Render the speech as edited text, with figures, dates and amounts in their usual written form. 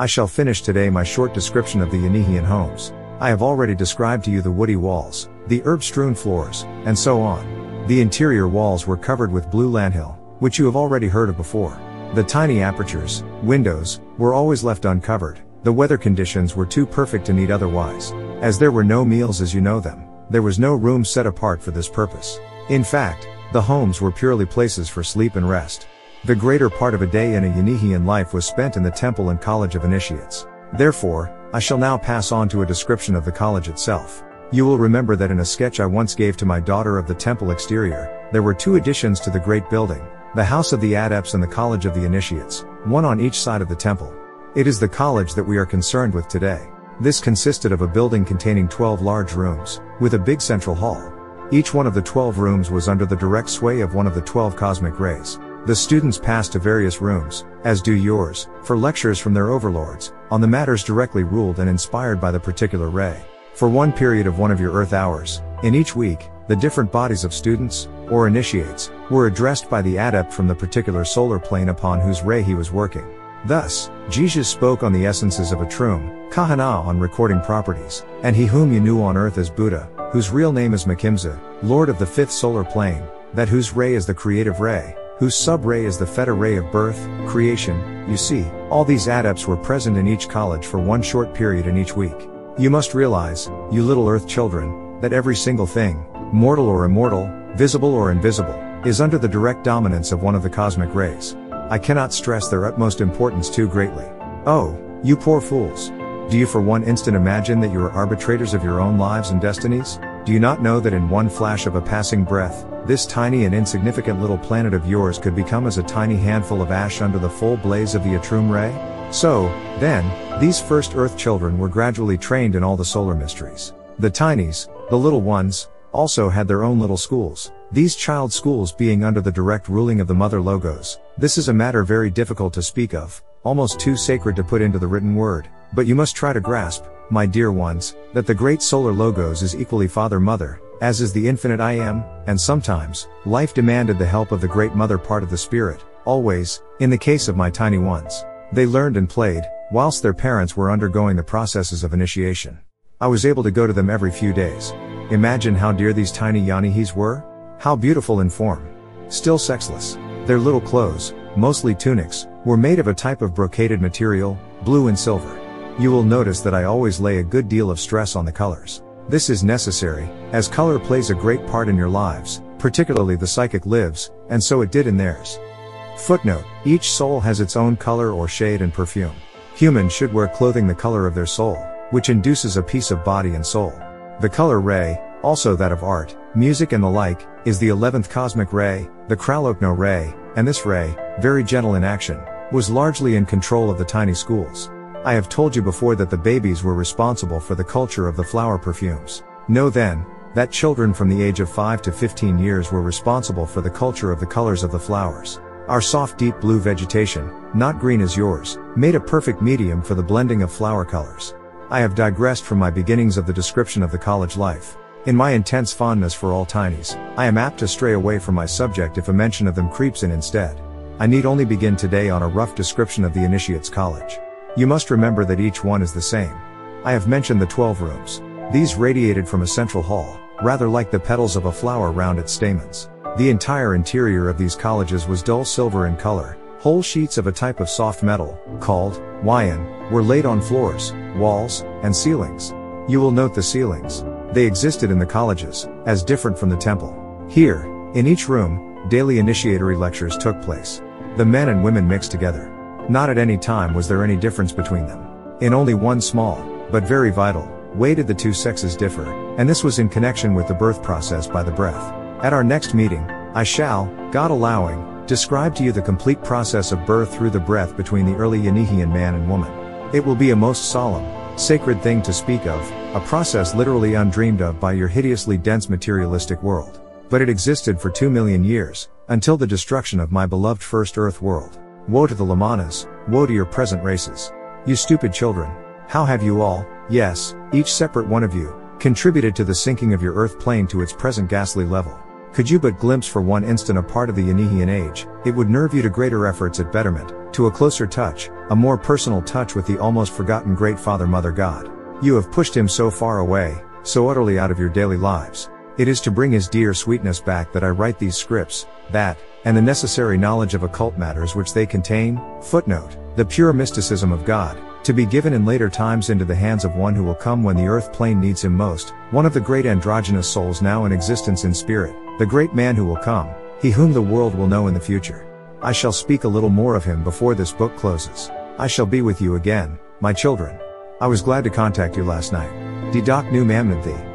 I shall finish today my short description of the Yanihian homes. I have already described to you the woody walls, the herb-strewn floors, and so on. The interior walls were covered with blue landhill, which you have already heard of before. The tiny apertures, windows, were always left uncovered. The weather conditions were too perfect to need otherwise. As there were no meals as you know them, there was no room set apart for this purpose. In fact, the homes were purely places for sleep and rest. The greater part of a day in a Yanihian life was spent in the temple and college of initiates. Therefore, I shall now pass on to a description of the college itself. You will remember that in a sketch I once gave to my daughter of the temple exterior, there were two additions to the great building, the house of the adepts and the college of the initiates, one on each side of the temple. It is the college that we are concerned with today. This consisted of a building containing 12 large rooms, with a big central hall. Each one of the 12 rooms was under the direct sway of one of the 12 cosmic rays. The students passed to various rooms, as do yours, for lectures from their overlords, on the matters directly ruled and inspired by the particular ray. For one period of one of your Earth hours, in each week, the different bodies of students, or initiates, were addressed by the adept from the particular solar plane upon whose ray he was working. Thus, Jesus spoke on the essences of a Trum, Kahana on recording properties, and he whom you knew on Earth as Buddha, whose real name is Mekimsa, Lord of the fifth solar plane, that whose ray is the creative ray, whose sub-ray is the theta ray of birth, creation. You see, all these adepts were present in each college for one short period in each week. You must realize, you little Earth children, that every single thing, mortal or immortal, visible or invisible, is under the direct dominance of one of the cosmic rays. I cannot stress their utmost importance too greatly. Oh, you poor fools! Do you for one instant imagine that you are arbitrators of your own lives and destinies? Do you not know that in one flash of a passing breath, this tiny and insignificant little planet of yours could become as a tiny handful of ash under the full blaze of the Atrum ray? So, then, these first Earth children were gradually trained in all the solar mysteries. The Tinies, the little ones, also had their own little schools, these child schools being under the direct ruling of the mother logos. This is a matter very difficult to speak of, almost too sacred to put into the written word, but you must try to grasp, my dear ones, that the great solar logos is equally father-mother, as is the infinite I am, and sometimes, life demanded the help of the great mother part of the spirit, always, in the case of my tiny ones. They learned and played, whilst their parents were undergoing the processes of initiation. I was able to go to them every few days. Imagine how dear these tiny Yanihis were. How beautiful in form. Still sexless. Their little clothes, mostly tunics, were made of a type of brocaded material, blue and silver. You will notice that I always lay a good deal of stress on the colors. This is necessary, as color plays a great part in your lives, particularly the psychic lives, and so it did in theirs. Footnote: each soul has its own color or shade and perfume. Humans should wear clothing the color of their soul, which induces a peace of body and soul. The color ray, also that of art, music and the like, is the 11th cosmic ray, the Kralokno ray, and this ray, very gentle in action, was largely in control of the tiny schools. I have told you before that the babies were responsible for the culture of the flower perfumes. Know then, that children from the age of 5 to 15 years were responsible for the culture of the colors of the flowers. Our soft deep blue vegetation, not green as yours, made a perfect medium for the blending of flower colors. I have digressed from my beginnings of the description of the college life. In my intense fondness for all tinies, I am apt to stray away from my subject if a mention of them creeps in instead. I need only begin today on a rough description of the initiates' college. You must remember that each one is the same. I have mentioned the 12 rooms. These radiated from a central hall, rather like the petals of a flower round its stamens. The entire interior of these colleges was dull silver in color. Whole sheets of a type of soft metal, called yian, were laid on floors, walls, and ceilings. You will note the ceilings. They existed in the colleges, as different from the temple. Here, in each room, daily initiatory lectures took place. The men and women mixed together. Not at any time was there any difference between them. In only one small, but very vital, way did the two sexes differ, and this was in connection with the birth process by the breath. At our next meeting, I shall, God allowing, describe to you the complete process of birth through the breath between the early Yanihian man and woman. It will be a most solemn, sacred thing to speak of, a process literally undreamed of by your hideously dense materialistic world. But it existed for 2 million years, until the destruction of my beloved first Earth world. Woe to the Lamanas, woe to your present races. You stupid children, how have you all, yes, each separate one of you, contributed to the sinking of your Earth plane to its present ghastly level? Could you but glimpse for one instant a part of the Yanihian age, it would nerve you to greater efforts at betterment, to a closer touch, a more personal touch with the almost forgotten great Father Mother God. You have pushed him so far away, so utterly out of your daily lives. It is to bring his dear sweetness back that I write these scripts, that, and the necessary knowledge of occult matters which they contain, footnote, the pure mysticism of God, to be given in later times into the hands of one who will come when the earth plane needs him most, one of the great androgynous souls now in existence in spirit, the great man who will come, he whom the world will know in the future. I shall speak a little more of him before this book closes. I shall be with you again, my children. I was glad to contact you last night. Die Doc nu Mamnanthe.